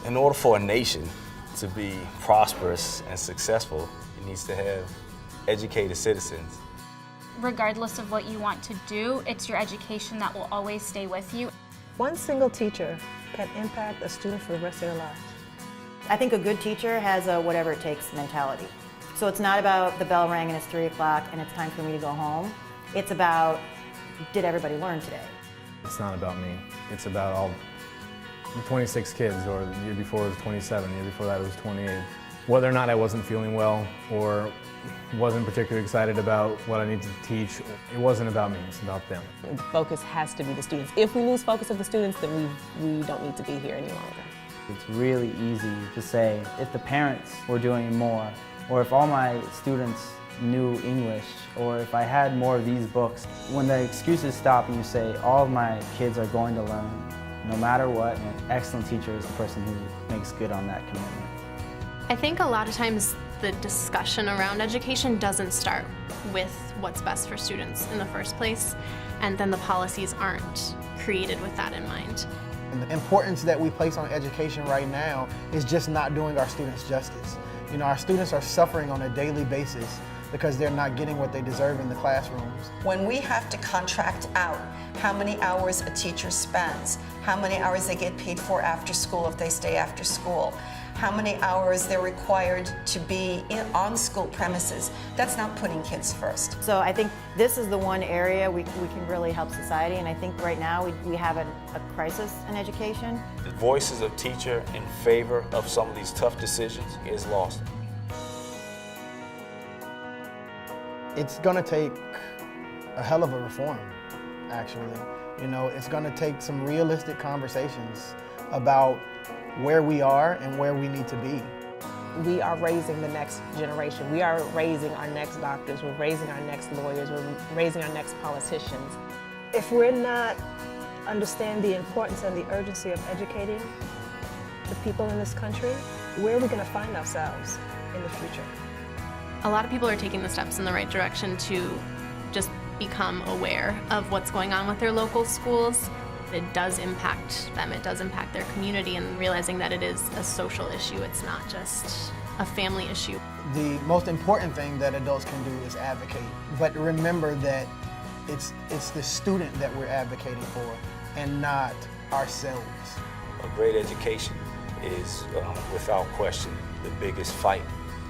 In order for a nation to be prosperous and successful, it needs to have educated citizens. Regardless of what you want to do, it's your education that will always stay with you. One single teacher can impact a student for the rest of their lives. I think a good teacher has a whatever it takes mentality. So it's not about the bell rang and it's 3 o'clock and it's time for me to go home. It's about, did everybody learn today? It's not about me. It's about all the 26 kids, or the year before it was 27, the year before that it was 28. Whether or not I wasn't feeling well or wasn't particularly excited about what I needed to teach, it wasn't about me, it's about them. The focus has to be the students. If we lose focus of the students, then we don't need to be here any longer. It's really easy to say if the parents were doing more, or if all my students knew English, or if I had more of these books. When the excuses stop and you say all of my kids are going to learn, no matter what, an excellent teacher is the person who makes good on that commitment. I think a lot of times the discussion around education doesn't start with what's best for students in the first place, and then the policies aren't created with that in mind. And the importance that we place on education right now is just not doing our students justice. You know, our students are suffering on a daily basis because they're not getting what they deserve in the classrooms. When we have to contract out how many hours a teacher spends, how many hours they get paid for after school if they stay after school, how many hours they're required to be on school premises, that's not putting kids first. So I think this is the one area we can really help society, and I think right now we have a crisis in education. The voices of teachers in favor of some of these tough decisions is lost. It's gonna take a hell of a reform, actually. You know, it's gonna take some realistic conversations about where we are and where we need to be. We are raising the next generation. We are raising our next doctors. We're raising our next lawyers. We're raising our next politicians. If we're not understanding the importance and the urgency of educating the people in this country, where are we going to find ourselves in the future? A lot of people are taking the steps in the right direction to just become aware of what's going on with their local schools. It does impact them, it does impact their community, and realizing that it is a social issue, it's not just a family issue. The most important thing that adults can do is advocate, but remember that it's the student that we're advocating for and not ourselves. A great education is, without question, the biggest fight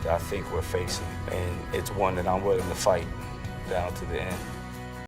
that I think we're facing, and it's one that I'm willing to fight down to the end.